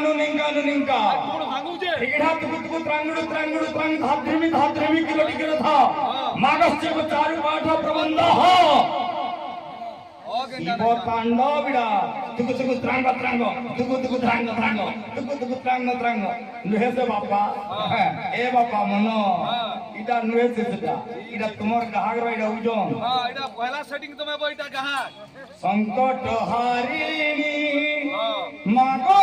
निंका इगडा तुगुतुगु त्रांगुडु त्रांगुडु त्रांग धात्रिमी किलोटी किरथा मागस्य चारु पाठ प्रबंध इबो कांड बिडा तुगुतुगु त्रांग त्रांग तुगुतुगु त्रांग त्रांग तुगुतुगु त्रांग त्रांग नुहे से बापा ए बापा मनो इटा नुहे से सेटा इटा तुमर गाहक रो इटा उजोन इटा पहला सेटिंग तो मैं बोइटा गाहक संकट हारिणी मागो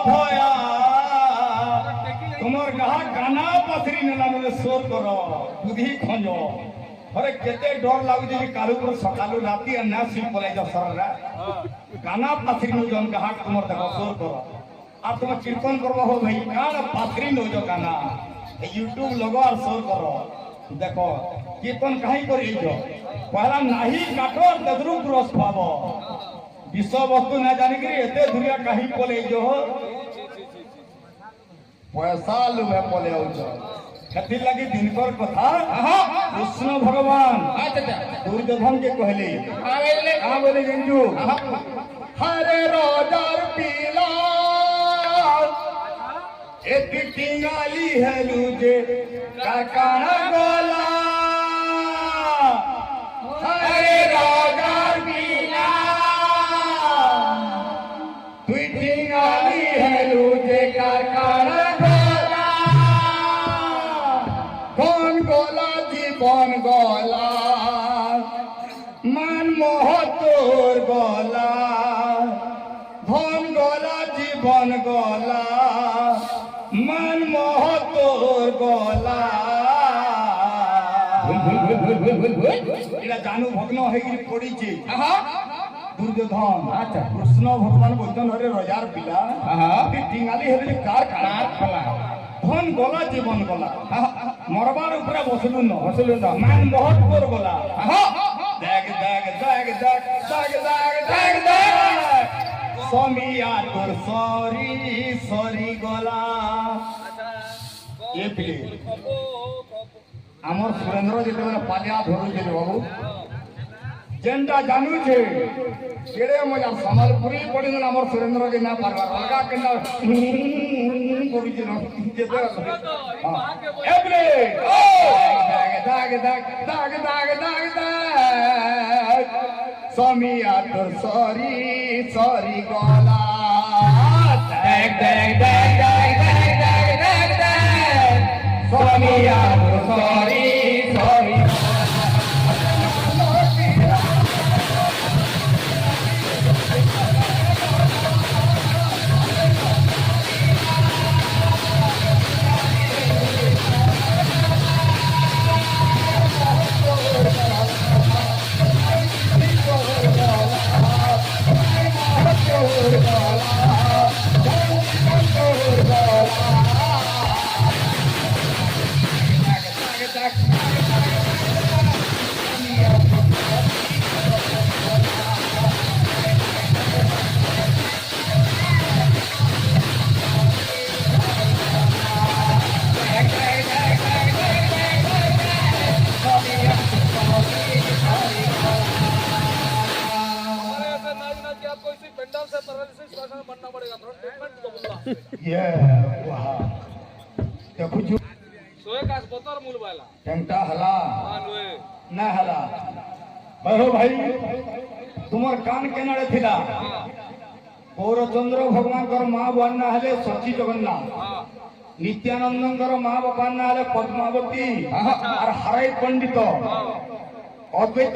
भया तुमर गाहक गाना पथरी नेला मने सोर करो बुद्धि खंजो अरे केते डर लागुजे कि कालू पर सकालू राती अन्ना सिम पले जा सररा गाना पथरी नु जन गाहक तुमर देखो सोर करो आप तुम कीर्तन करबो हो भाई गाना पथरी नु जो गाना यूट्यूब लगो और सोर करो देखो कीर्तन काहे करी जो पहला नाही काटो ददरु क्रस पाबो विश्व वस्तु ना जानि कि एते दुनिया काहे पले जो पैसा लुबे पले आउछ कथि लगी दिनकर कथा कृष्ण भगवान दुर्योधन के कहले आ बोले गंजू हरे रोजार पीला एक टिंगाली है लूजे काकाना गोला हरे रोजार पीला दुई टिंगाली है लूजे काकाना জীবন গলা মান মহতোর গলা ধন গলা জীবন গলা মান মহতোর গলা এটা জানু ভগ্ন হয়ে পড়িছে দুর্যোধন আচ্ছা কৃষ্ণ ভগবান বলছেন হরে রজার পিলা টিঙ্গালি হেলে কার খালা ধন গলা জীবন গলা মরবার উপরে বসলু না মান মহৎপুর গলা দেখ দেখ দেখ দেখ দেখ দেখ দেখ দেখ সমিয়া তোর সরি সরি গলা এ পিলে আমার সুরেন্দ্র যেতবেলে পালিয়া ধরুছিল বাবু যেটা জানুছে কেড়ে মজা সম্বলপুরি পড়িগলা আমার সুরেন্দ্র কে না পারবার অলগা কেনা করুছে না যেতে এপলে দাগ দাগ দাগ দাগ দাগ দাগ সমিয়া তোর সরি সরি গলা দাগ দাগ দাগ দাগ দাগ দাগ দাগ দাগ সমিয়া তোর সরি সরি भाई तुमर कान केनाड़े थिला गौरचंद्र भगवान माँ बन्ना हेले सची जगन्नाथ नित्यानंद माँ बापा ना हेले पद्मावती और हराई पंडित अद्वैत